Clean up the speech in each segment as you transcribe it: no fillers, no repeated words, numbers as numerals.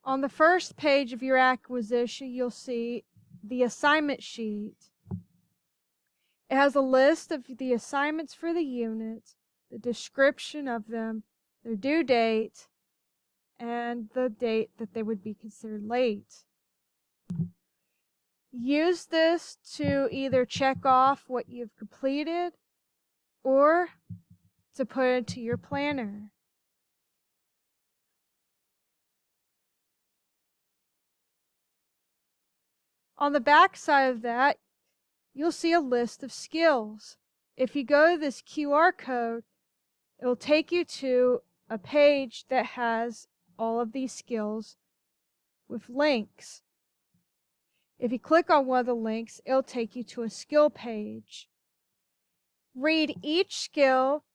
On the first page of your acquisition, you'll see the assignment sheet. It has a list of the assignments for the unit, the description of them, their due date, and the date that they would be considered late. Use this to either check off what you've completed or to put into your planner. On the back side of that, you'll see a list of skills. If you go to this QR code, it will take you to a page that has all of these skills with links. If you click on one of the links, it'll take you to a skill page. Read each skill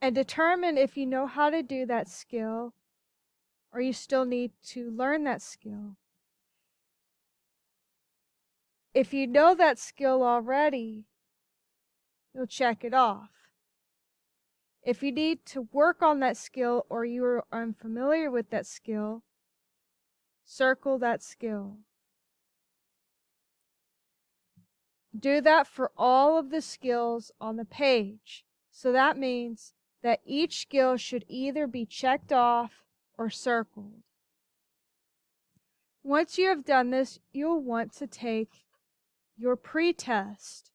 and determine if you know how to do that skill or you still need to learn that skill. If you know that skill already, you'll check it off. If you need to work on that skill or you are unfamiliar with that skill, circle that skill. Do that for all of the skills on the page. So that means that each skill should either be checked off or circled. Once you have done this, you'll want to take your pre-test.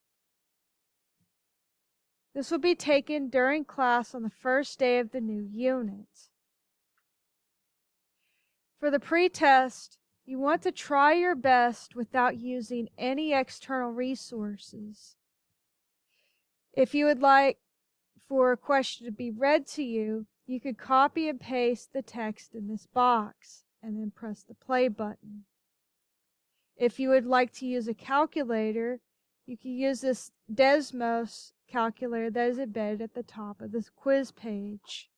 This will be taken during class on the first day of the new unit. For the pre-test, you want to try your best without using any external resources. If you would like for a question to be read to you, you could copy and paste the text in this box and then press the play button. If you would like to use a calculator, you can use this Desmos calculator that is embedded at the top of this quiz page.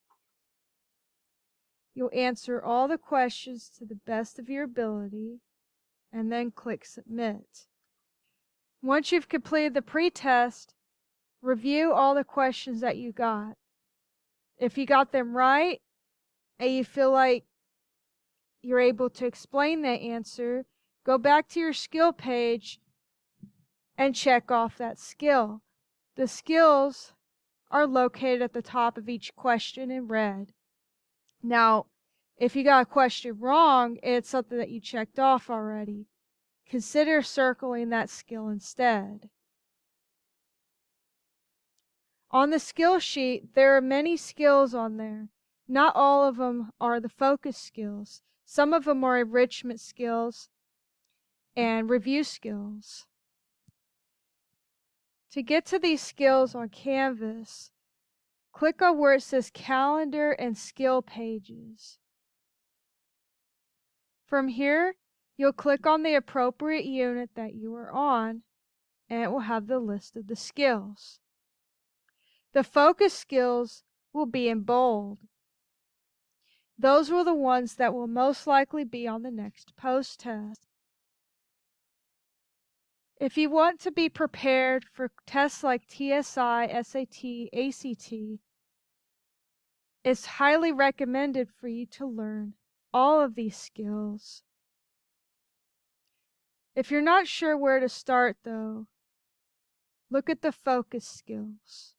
You'll answer all the questions to the best of your ability and then click Submit. Once you've completed the pre-test, review all the questions that you got. If you got them right and you feel like you're able to explain that answer, go back to your skill page and check off that skill. The skills are located at the top of each question in red. Now, if you got a question wrong, it's something that you checked off already. Consider circling that skill instead. On the skill sheet, there are many skills on there. Not all of them are the focus skills. Some of them are enrichment skills and review skills. To get to these skills on Canvas, click on where it says Calendar and Skill Pages. From here, you'll click on the appropriate unit that you are on, and it will have the list of the skills. The focus skills will be in bold. Those were the ones that will most likely be on the next post-test. If you want to be prepared for tests like TSI, SAT, ACT, it's highly recommended for you to learn all of these skills. If you're not sure where to start, though, look at the focus skills.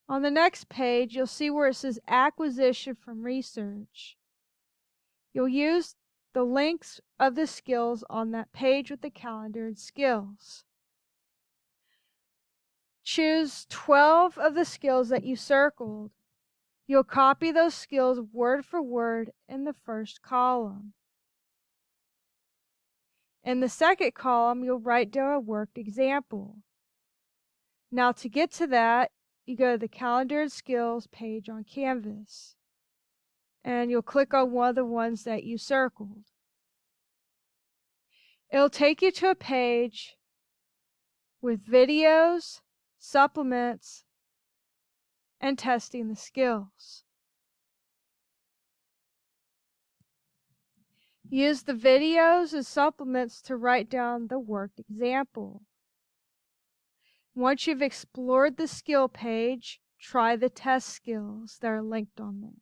On the next page, you'll see where it says Acquisition from Research. You'll use the links of the skills on that page with the calendar and skills. Choose 12 of the skills that you circled. You'll copy those skills word for word in the first column. In the second column, you'll write down a worked example. Now to get to that, you go to the calendar and skills page on Canvas, and you'll click on one of the ones that you circled. It'll take you to a page with videos, supplements, and testing the skills. Use the videos and supplements to write down the worked example. Once you've explored the skill page, try the test skills that are linked on there.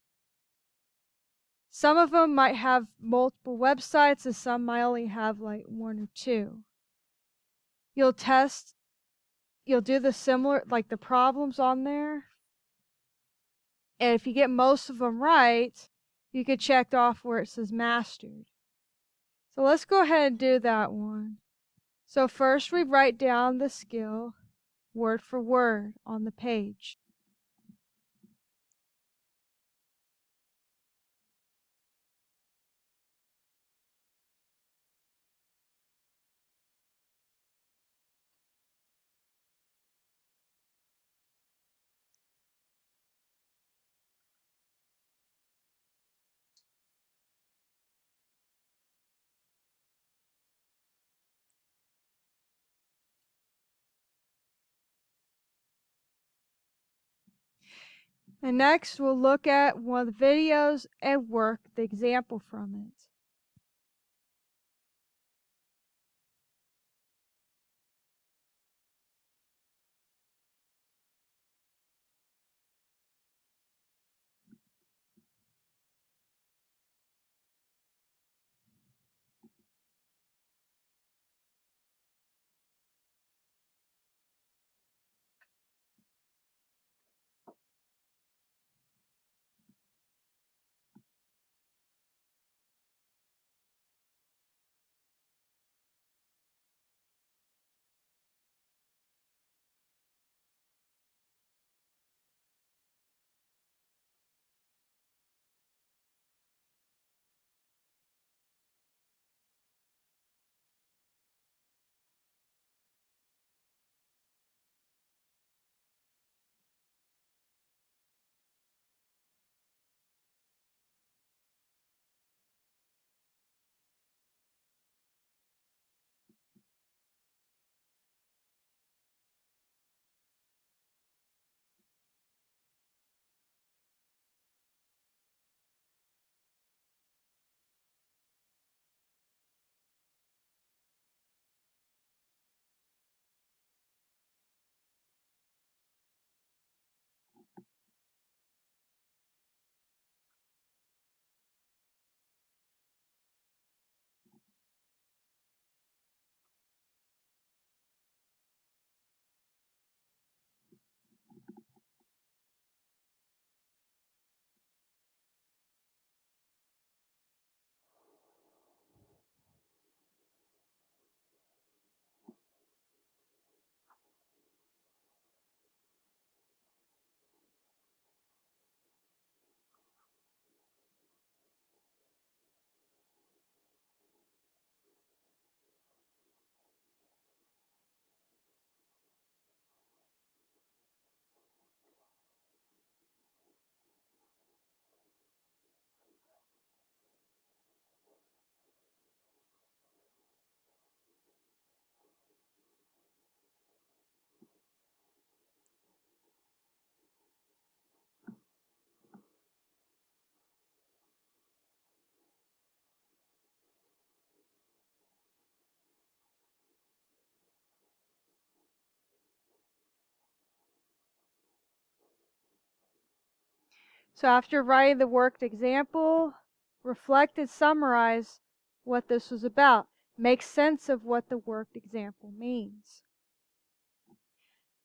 Some of them might have multiple websites and some might only have like 1 or 2. You'll do the similar, like the problems on there. And if you get most of them right, you can check off where it says mastered. So let's go ahead and do that one. So first we write down the skill word for word on the page. And next we'll look at one of the videos and work the example from it. So after writing the worked example, reflect and summarize what this was about. Make sense of what the worked example means.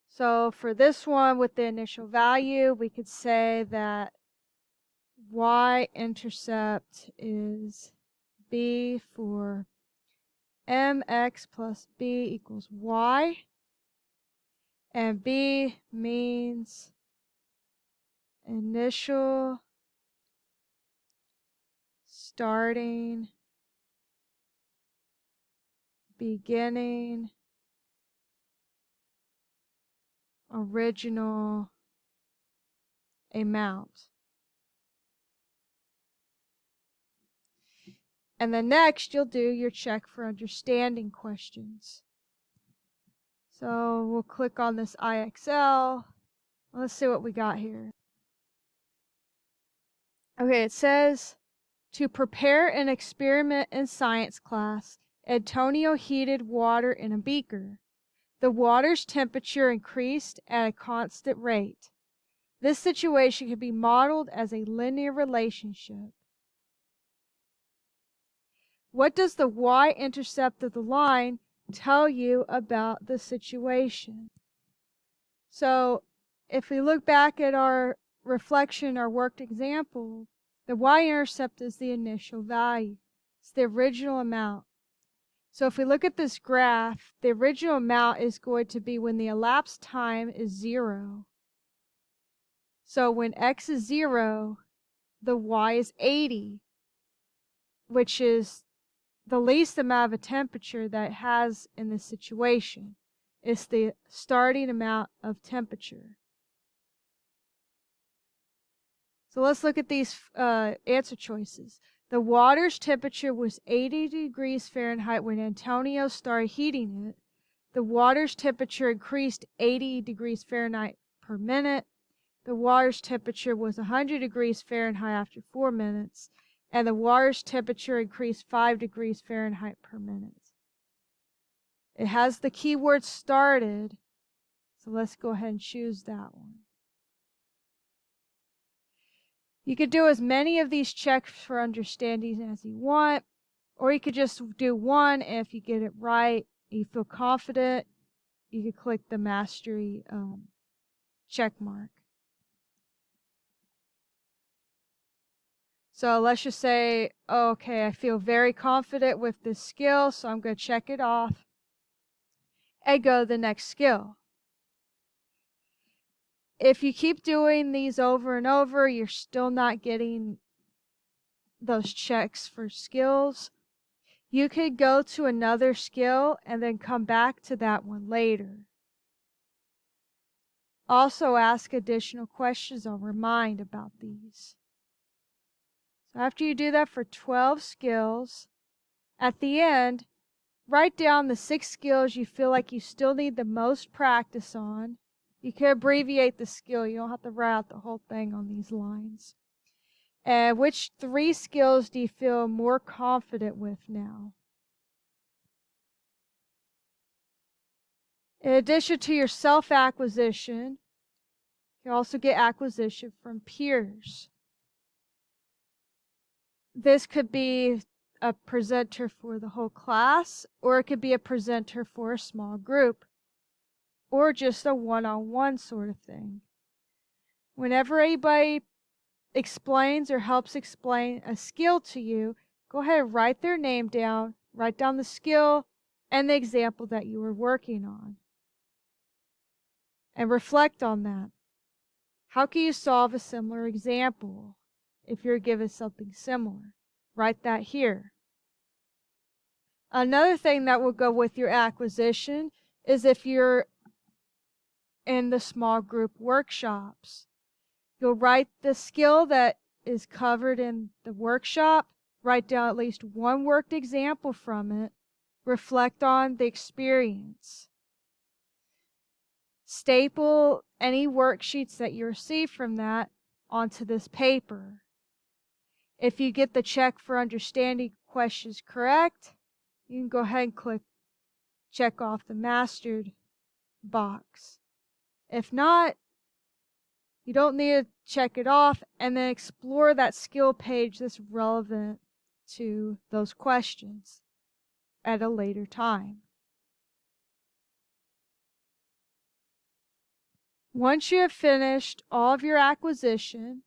So for this one with the initial value, we could say that y-intercept is b for mx plus b equals y, and b means initial, starting, beginning, original amount. And then next you'll do your check for understanding questions. So we'll click on this IXL. Let's see what we got here. Okay, it says, to prepare an experiment in science class, Antonio heated water in a beaker. The water's temperature increased at a constant rate. This situation can be modeled as a linear relationship. What does the y-intercept of the line tell you about the situation? So if we look back at our reflection, our worked example, the y-intercept is the initial value. It's the original amount. So if we look at this graph, the original amount is going to be when the elapsed time is 0. So when x is 0, the y is 80, which is the least amount of temperature that it has in this situation. It's the starting amount of temperature. So let's look at these answer choices. The water's temperature was 80 degrees Fahrenheit when Antonio started heating it. The water's temperature increased 80 degrees Fahrenheit per minute. The water's temperature was 100 degrees Fahrenheit after 4 minutes. And the water's temperature increased 5 degrees Fahrenheit per minute. It has the keyword started, so let's go ahead and choose that one. You could do as many of these checks for understanding as you want, or you could just do one, and if you get it right, you feel confident, you could click the mastery check mark. So let's just say, oh, okay, I feel very confident with this skill, so I'm going to check it off and go to the next skill. If you keep doing these over and over, you're still not getting those checks for skills. You could go to another skill and then come back to that one later. Also ask additional questions or remind about these. So after you do that for 12 skills, at the end, write down the 6 skills you feel like you still need the most practice on. You can abbreviate the skill. You don't have to write out the whole thing on these lines. And which 3 skills do you feel more confident with now? In addition to your self-acquisition, you also get acquisition from peers. This could be a presenter for the whole class, or it could be a presenter for a small group, or just a one-on-one sort of thing. Whenever anybody explains or helps explain a skill to you, go ahead and write their name down, write down the skill and the example that you were working on, and reflect on that. How can you solve a similar example if you're given something similar? Write that here. Another thing that will go with your acquisition is if you're in the small group workshops. You'll write the skill that is covered in the workshop, write down at least one worked example from it, reflect on the experience. Staple any worksheets that you receive from that onto this paper. If you get the check for understanding questions correct, you can go ahead and click check off the mastered box. If not, you don't need to check it off, and then explore that skill page that's relevant to those questions at a later time. Once you have finished all of your acquisition,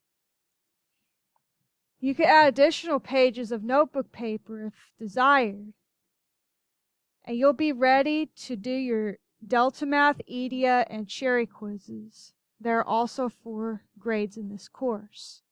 you can add additional pages of notebook paper if desired, and you'll be ready to do your Delta Math, EDIA, and Cherry quizzes. There are also 4 grades in this course.